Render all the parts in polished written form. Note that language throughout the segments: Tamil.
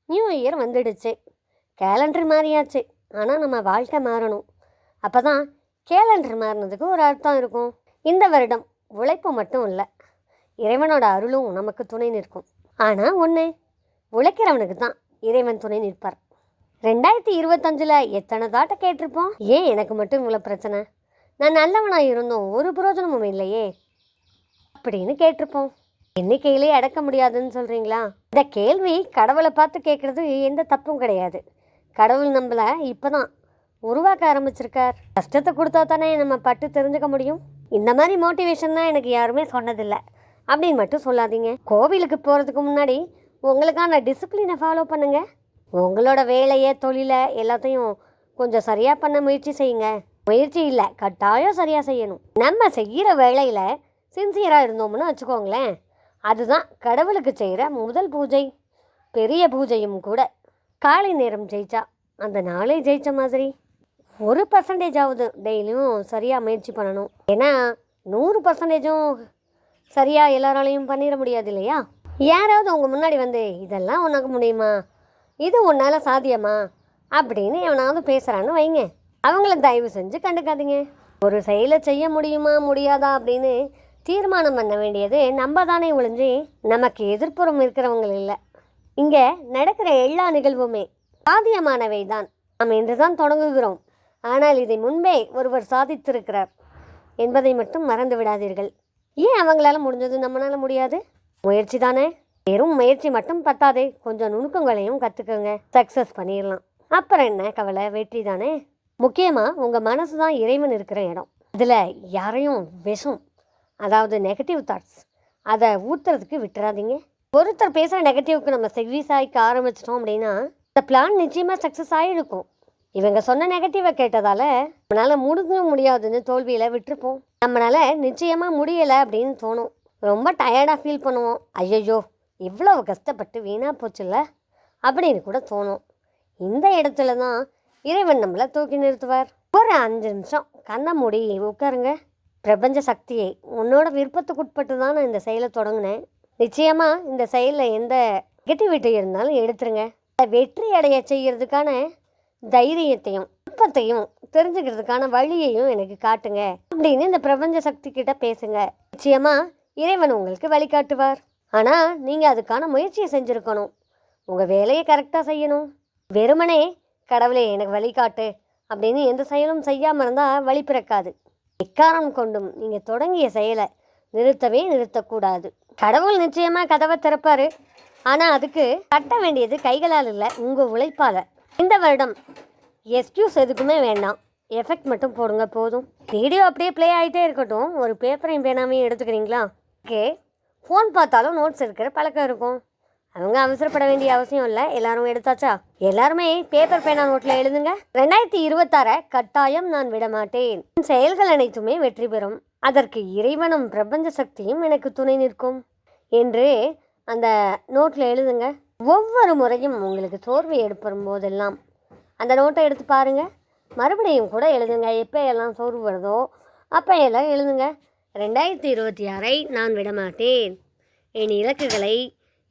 நியூ இயர் வந்துடுச்சு, கேலண்டர் மாறியாச்சு. ஆனால் நம்ம வாழ்க்கை மாறணும். அப்போ தான் கேலண்டர் மாறினதுக்கு ஒரு அர்த்தம் இருக்கும். இந்த வருடம் உழைப்பு மட்டும் இல்லை, இறைவனோட அருளும் நமக்கு துணை நிற்கும். ஆனால் ஒன்று, உழைக்கிறவனுக்கு தான் இறைவன் துணை நிற்பார். 2025 எத்தனை தாட்டை கேட்டிருப்போம். ஏன் எனக்கு மட்டும் இவ்வளோ பிரச்சனை, நான் நல்லவனாக இருந்தோம் ஒரு பிரயோஜனமும் இல்லையே அப்படின்னு கேட்டிருப்போம். எண்ணிக்கையிலே அடக்க முடியாதுன்னு சொல்கிறீங்களா? இந்த கேள்வி கடவுளை பார்த்து கேட்குறது எந்த தப்பும் கிடையாது. கடவுள் நம்மளை இப்போ தான் உருவாக்க ஆரம்பிச்சிருக்கார். கஷ்டத்தை கொடுத்தா தானே நம்ம பட்டு தெரிஞ்சுக்க முடியும். இந்த மாதிரி மோட்டிவேஷன் தான் எனக்கு யாருமே சொன்னதில்லை அப்படின்னு மட்டும் சொல்லாதீங்க. கோவிலுக்கு போகிறதுக்கு முன்னாடி உங்களுக்கான டிசிப்ளினை ஃபாலோ பண்ணுங்கள். உங்களோட வேலையை, தொழிலை எல்லாத்தையும் கொஞ்சம் சரியாக பண்ண முயற்சி செய்யுங்க. முயற்சி இல்லை, கட்டாயம் சரியாக செய்யணும். நம்ம செய்கிற வேலையில் சின்சியராக இருந்தோம்னு வச்சுக்கோங்களேன், அதுதான் கடவுளுக்கு செய்கிற முதல் பூஜை, பெரிய பூஜையும் கூட. காலை நேரம் ஜெயிச்சா அந்த நாளே ஜெயித்த மாதிரி. 1% டெய்லியும் சரியாக முயற்சி பண்ணணும். ஏன்னா 100% சரியாக எல்லாராலையும் பண்ணிட முடியாது இல்லையா? யாராவது உங்கள் முன்னாடி வந்து இதெல்லாம் உனக்கு முடியுமா, இது உன்னால் சாத்தியமா அப்படின்னு எவனாவது பேசுகிறான்னு வைங்க, அவங்கள தயவு செஞ்சு கண்டுக்காதீங்க. ஒரு செயலை செய்ய முடியுமா முடியாதா அப்படின்னு தீர்மானம் பண்ண வேண்டியது நம்ம தானே ஒழிஞ்சு நமக்கு எதிர்ப்புறம் இருக்கிறவங்க இல்லை. இங்கே நடக்கிற எல்லா நிகழ்வுமே சாத்தியமானவை தான். நாம் என்று தான் தொடங்குகிறோம், ஆனால் இதை முன்பே ஒருவர் சாதித்திருக்கிறார் என்பதை மட்டும் மறந்து விடாதீர்கள். ஏன் அவங்களால முடிஞ்சது நம்மளால முடியாது? முயற்சி தானே. வெறும் முயற்சி மட்டும் பத்தாதே, கொஞ்சம் நுணுக்கங்களையும் கற்றுக்கோங்க, சக்ஸஸ் பண்ணிடலாம். அப்புறம் என்ன கவலை, வெற்றி தானே. முக்கியமாக உங்கள் மனசு தான் இறைவன் இருக்கிற இடம். இதில் யாரையும் விஷம், அதாவது நெகட்டிவ் தாட்ஸ், அதை ஊற்றுறதுக்கு விட்டுறாதீங்க. ஒருத்தர் பேசுகிற நெகட்டிவ்க்கு நம்ம செவிஸ் ஆகிக்க ஆரம்பிச்சிட்டோம் அப்படின்னா இந்த பிளான் நிச்சயமாக சக்ஸஸ் ஆகிருக்கும். இவங்க சொன்ன நெகட்டிவை கேட்டதால் நம்மளால் முடிஞ்சும் முடியாதுன்னு தோல்வியில் விட்டுருப்போம். நம்மளால் நிச்சயமாக முடியலை அப்படின்னு தோணும். ரொம்ப டயர்டாக ஃபீல் பண்ணுவோம். ஐயோ இவ்வளோ கஷ்டப்பட்டு வீணாக போச்சுல்ல அப்படின்னு கூட தோணும். இந்த இடத்துல தான் இறைவன் நம்மளை தூக்கி நிறுத்துவார். ஒரு 5 நிமிஷம் கண்ணை மூடி உட்காருங்க. பிரபஞ்ச சக்தியை, உன்னோட விருப்பத்துக்குட்பட்டு தான் நான் இந்த செயலை தொடங்கினேன். நிச்சயமாக இந்த செயலில் எந்த நெகட்டிவிட்டி இருந்தாலும் எடுத்துருங்க. வெற்றி அடைய செய்கிறதுக்கான தைரியத்தையும் நுட்பத்தையும் தெரிஞ்சுக்கிறதுக்கான வழியையும் எனக்கு காட்டுங்க அப்படின்னு இந்த பிரபஞ்ச சக்தி கிட்ட பேசுங்க. நிச்சயமாக இறைவன் உங்களுக்கு வழிகாட்டுவார். ஆனால் நீங்கள் அதுக்கான முயற்சியை செஞ்சுருக்கணும். உங்கள் வேலையை கரெக்டாக செய்யணும். வெறுமனே கடவுளே எனக்கு வழிகாட்டு அப்படின்னு எந்த செயலும் செய்யாமல் இருந்தால் வழி பிறக்காது. எக்காரணம் கொண்டும் நீங்கள் தொடங்கிய செயலை நிறுத்தவே நிறுத்தக்கூடாது. கடவுள் நிச்சயமாக கதவை திறப்பார். ஆனால் அதுக்கு கட்ட வேண்டியது கைகளால் இல்லை, உங்கள் உழைப்பால். இந்த வருடம் எக்ஸ்கியூஸ் எதுக்குமே வேண்டாம், எஃபெக்ட் மட்டும் போடுங்க போதும். வீடியோ அப்படியே ப்ளே ஆகிட்டே இருக்கட்டும். ஒரு பேப்பரையும் பேனாமையும் எடுத்துக்கிறீங்களா? ஓகே. ஃபோன் பார்த்தாலும் நோட்ஸ் எடுக்கிற பழக்கம் இருக்கும். அவங்க அவசரப்பட வேண்டிய அவசியம் இல்லை. எல்லாரும் எடுத்தாச்சா? எல்லாருமே பேப்பர் பேனா நோட்டில் எழுதுங்க. 2026 கட்டாயம் நான் விடமாட்டேன். செயல்கள் அனைத்துமே வெற்றி பெறும். அதற்கு இறைவனும் பிரபஞ்ச சக்தியும் எனக்கு துணை நிற்கும் என்று அந்த நோட்டில் எழுதுங்க. ஒவ்வொரு முறையும் உங்களுக்கு தோல்வி ஏற்படும் போதெல்லாம் அந்த நோட்டை எடுத்து பாருங்கள். மறுபடியும் கூட எழுதுங்க. எப்போ எல்லாம் சோர்வு வருதோ அப்போ எல்லாம் எழுதுங்க. 2026 நான் விடமாட்டேன். என் இலக்குகளை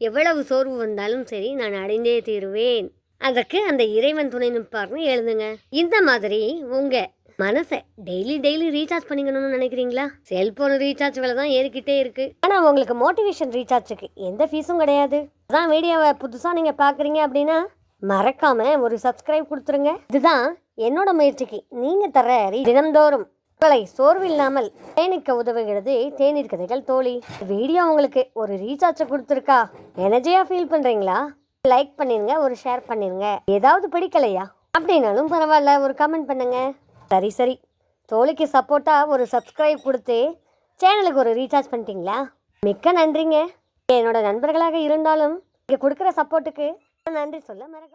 எவ்வளவு சோர்வு வந்தாலும் சரி நான் அடைந்தே தீருவேன். அதற்கு அந்த இறைவன் துணை நிற்பார்னு எழுதுங்க. இந்த மாதிரி உங்கள் மனசை டெய்லி ரீசார்ஜ் பண்ணிக்கணும்னு நினைக்கிறீங்களா? செல்ஃபோன் ரீசார்ஜ் விலை தான் ஏறிக்கிட்டே இருக்குது. ஆனால் உங்களுக்கு மோட்டிவேஷன் ரீசார்ஜுக்கு எந்த ஃபீஸும் கிடையாது. அதான் வீடியோவை புதுசாக நீங்கள் பார்க்குறீங்க அப்படின்னா மறக்காமல் ஒரு சப்ஸ்கிரைப் கொடுத்துருங்க. இதுதான் என்னோட முயற்சிக்கு நீங்கள் தர தினந்தோறும் உங்களை சோர்வில்லாமல் பயணிக்க உதவுகிறது தேநீர் கதைகள் தோழி. வீடியோ உங்களுக்கு ஒரு ரீசார்ஜை கொடுத்துருக்கா? எனர்ஜியாக ஃபீல் பண்ணுறீங்களா? லைக் பண்ணிடுங்க, ஒரு ஷேர் பண்ணிடுங்க. ஏதாவது பிடிக்கலையா அப்படின்னாலும் பரவாயில்ல, ஒரு கமெண்ட் பண்ணுங்க. சரி தோழிக்கு சப்போர்ட்டாக ஒரு சப்ஸ்கிரைப் கொடுத்து சேனலுக்கு ஒரு ரீசார்ஜ் பண்ணிட்டீங்களா? மிக்க நன்றிங்க. என்னோட நண்பர்களாக இருந்தாலும் இங்கே கொடுக்குற சப்போர்ட்டுக்கு நன்றி சொல்ல மறக்க